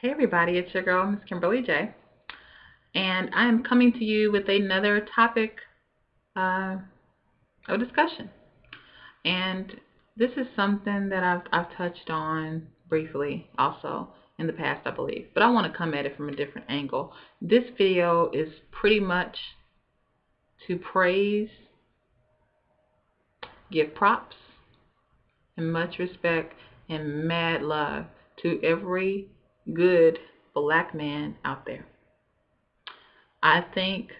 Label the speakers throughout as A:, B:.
A: Hey everybody, it's your girl, Miss Kimberly J, and I am coming to you with another topic uh, of discussion. And this is something that I've touched on briefly also in the past, I believe, but I want to come at it from a different angle. This video is pretty much to praise, give props, and much respect and mad love to every good black man out there. I think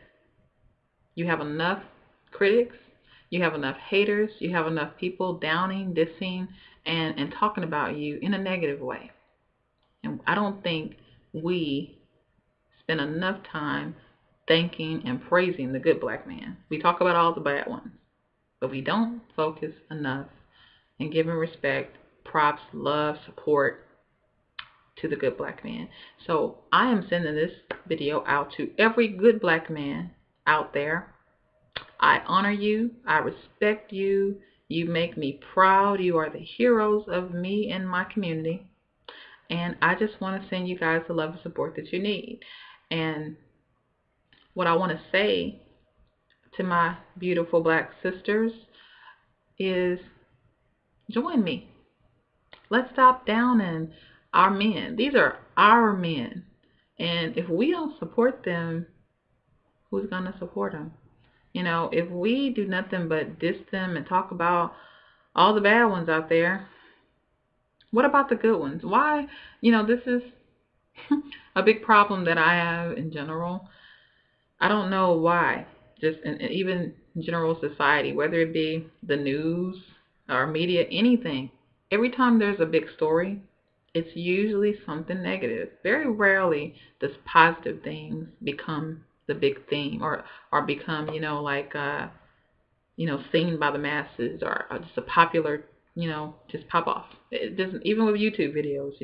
A: you have enough critics, you have enough haters, you have enough people downing, dissing, and talking about you in a negative way. And I don't think we spend enough time thanking and praising the good black man. We talk about all the bad ones, but we don't focus enough in giving respect, props, love, support to the good black man. So I am sending this video out to every good black man out there. I honor you. I respect you. You make me proud. You are the heroes of me and my community. And I just want to send you guys the love and support that you need. And what I want to say to my beautiful black sisters is join me. Let's stop downing our men. These are our men. And if we don't support them, who's going to support them? You know, if we do nothing but diss them and talk about all the bad ones out there, what about the good ones? Why? This is a big problem that I have in general. I don't know why. Just even in general society, whether it be the news or media, anything. Every time there's a big story, it's usually something negative. Very rarely does positive things become the big theme or become, seen by the masses or just a popular, just pop off. It doesn't, even with YouTube videos,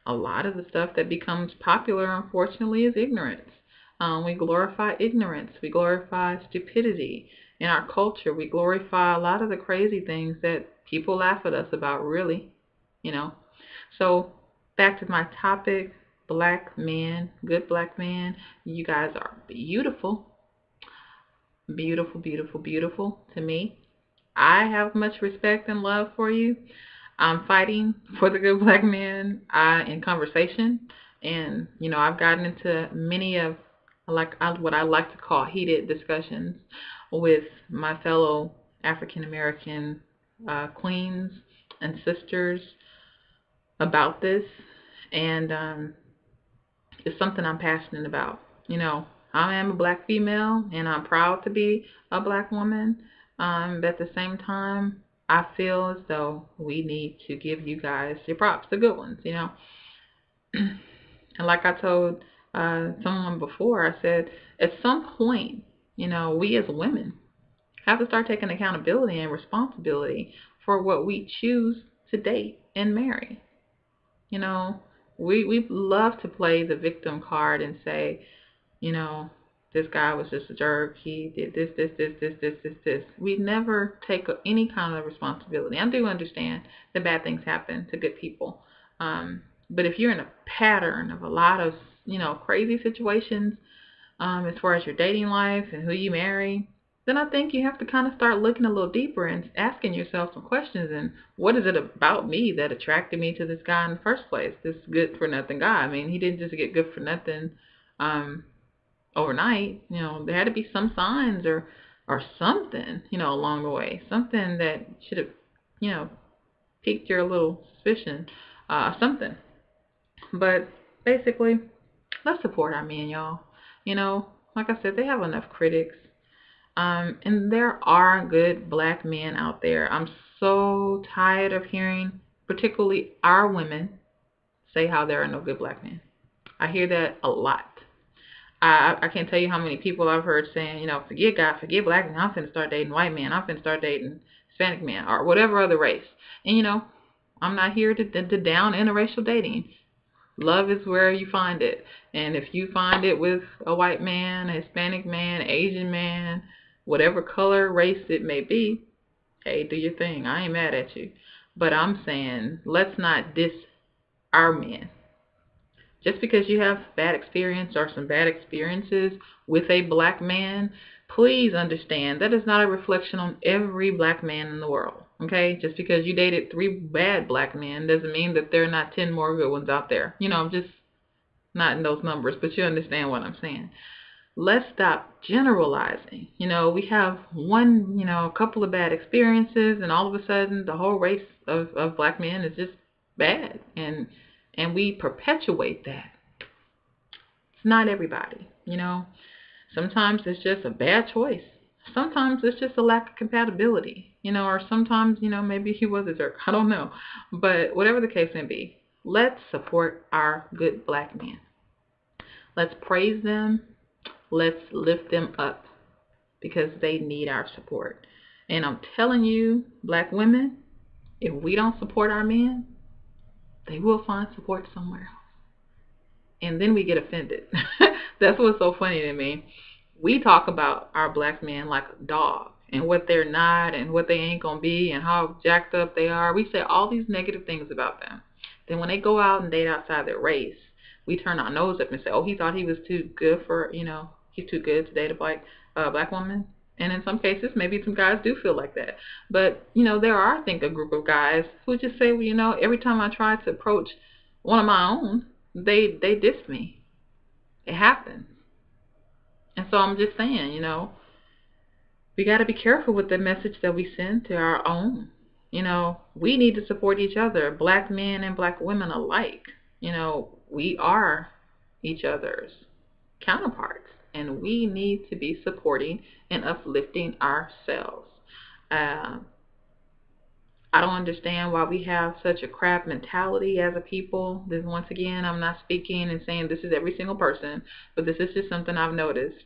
A: a lot of the stuff that becomes popular, unfortunately, is ignorance. We glorify ignorance. We glorify stupidity. In our culture, we glorify a lot of the crazy things that people laugh at us about, really, So back to my topic, black men, good black men, you guys are beautiful. Beautiful, beautiful, beautiful to me. I have much respect and love for you. I'm fighting for the good black man in conversation. And, I've gotten into many of what I like to call heated discussions with my fellow African American queens and sisters about this. And it's something I'm passionate about. I am a black female, and I'm proud to be a black woman. But at the same time, I feel as though we need to give you guys your props, the good ones, And like I told someone before, I said, at some point, we as women have to start taking accountability and responsibility for what we choose to date and marry. We love to play the victim card and say, this guy was just a jerk. He did this. We never take any kind of responsibility. I do understand that bad things happen to good people. But if you're in a pattern of a lot of, crazy situations, as far as your dating life and who you marry, then I think you have to kind of start looking a little deeper and asking yourself some questions. And what is it about me that attracted me to this guy in the first place? This good for nothing guy. I mean, he didn't just get good for nothing overnight. There had to be some signs or something, along the way. Something that should have, piqued your little suspicion, something. But basically, let's support our men, y'all. Like I said, they have enough critics. And there are good black men out there. I'm so tired of hearing, particularly our women, say how there are no good black men. I hear that a lot. I can't tell you how many people I've heard saying, forget God, forget black men. I'm finna start dating white men. I'm finna start dating Hispanic men or whatever other race. And, I'm not here to down interracial dating. Love is where you find it. And if you find it with a white man, a Hispanic man, Asian man, whatever color, race it may be, hey, do your thing. I ain't mad at you. But I'm saying, let's not diss our men. Just because you have bad experience or some bad experiences with a black man, please understand that is not a reflection on every black man in the world. Okay? Just because you dated 3 bad black men doesn't mean that there are not 10 more good ones out there. I'm just not in those numbers, but you understand what I'm saying. Let's stop generalizing. We have a couple of bad experiences, and all of a sudden the whole race of black men is just bad, and we perpetuate that. It's not everybody. Sometimes it's just a bad choice. Sometimes it's just a lack of compatibility, or sometimes, maybe he was a jerk. I don't know. But whatever the case may be, let's support our good black men. Let's praise them. Let's lift them up because they need our support. And I'm telling you, black women, if we don't support our men, they will find support somewhere else. And then we get offended. That's what's so funny to me. We talk about our black men like a dog and what they're not and what they ain't going to be and how jacked up they are. We say all these negative things about them. Then when they go out and date outside their race, we turn our nose up and say, oh, he thought he was too good for, he's too good to date a black woman. And in some cases, maybe some guys do feel like that. But, there are, I think, a group of guys who just say, well, every time I try to approach one of my own, they diss me. It happens. And so I'm just saying, we got to be careful with the message that we send to our own. We need to support each other, black men and black women alike. We are each other's counterparts, and we need to be supporting and uplifting ourselves. I don't understand why we have such a crab mentality as a people. This, once again, I'm not speaking and saying this is every single person, but this is just something I've noticed.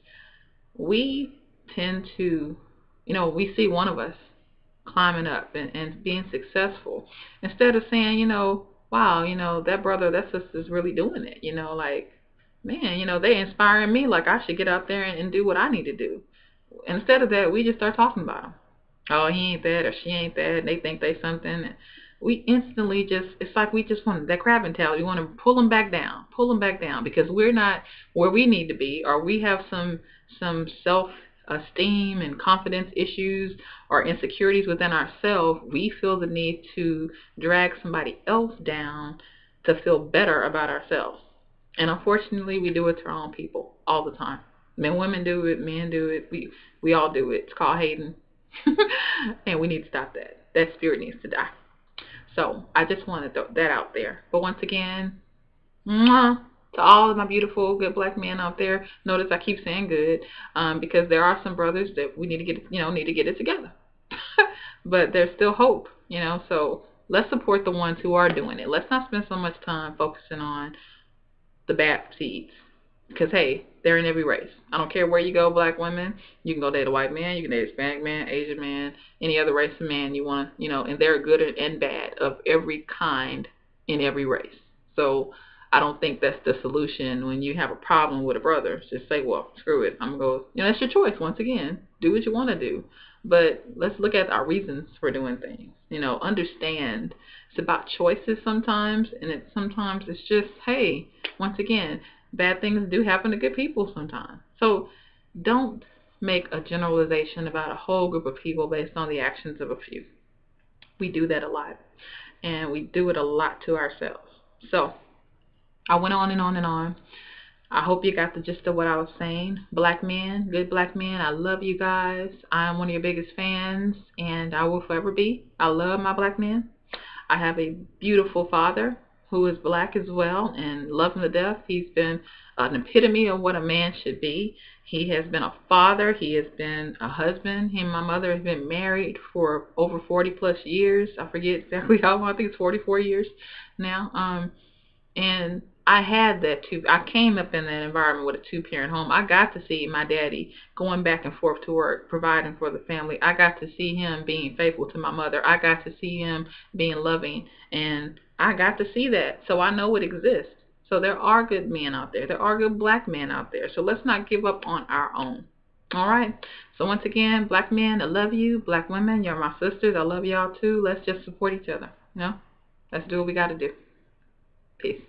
A: We tend to, we see one of us climbing up and being successful, instead of saying, wow, that brother, that sister's really doing it. Like, man, they inspiring me. Like, I should get out there and do what I need to do. Instead of that, we just start talking about them. Oh, he ain't that or she ain't that, and they think they something. We instantly it's like we just want that crab mentality. We want to pull them back down because we're not where we need to be, or we have some self-esteem and confidence issues or insecurities within ourselves. We feel the need to drag somebody else down to feel better about ourselves. And unfortunately, we do it to our own people all the time. Women do it, men do it. We all do it. It's called hating. And we need to stop that. That spirit needs to die. So I just want to throw that out there. But once again, mwah, to all of my beautiful, good black men out there. Notice I keep saying good, because there are some brothers that we need to get it together. But there's still hope, So let's support the ones who are doing it. Let's not spend so much time focusing on the bad seeds. Because, hey, they're in every race. I don't care where you go, black women. You can go date a white man. You can date a Hispanic man, Asian man, any other race of man you want, and they're good and bad of every kind in every race. So I don't think that's the solution when you have a problem with a brother. Just say, well, screw it. I'm going to go, that's your choice. Once again, do what you want to do. But let's look at our reasons for doing things. Understand it's about choices sometimes, and sometimes it's just, hey, once again, bad things do happen to good people sometimes. So don't make a generalization about a whole group of people based on the actions of a few. We do that a lot, and we do it a lot to ourselves. So I went on and on and on. I hope you got the gist of what I was saying. Black men, good black men, I love you guys. I am one of your biggest fans, and I will forever be. I love my black men. I have a beautiful father who is black as well, and love him to death. He's been an epitome of what a man should be. He has been a father. He has been a husband. He and my mother have been married for over 40 plus years. I forget exactly how long. I think it's 44 years now. And I had that too. I came up in that environment with a two-parent home. I got to see my daddy going back and forth to work, providing for the family. I got to see him being faithful to my mother. I got to see him being loving, and I got to see that. So I know it exists. So there are good men out there. There are good black men out there. So let's not give up on our own. All right. So once again, black men, I love you. Black women, you're my sisters. I love y'all too. Let's just support each other. Let's do what we got to do. Peace.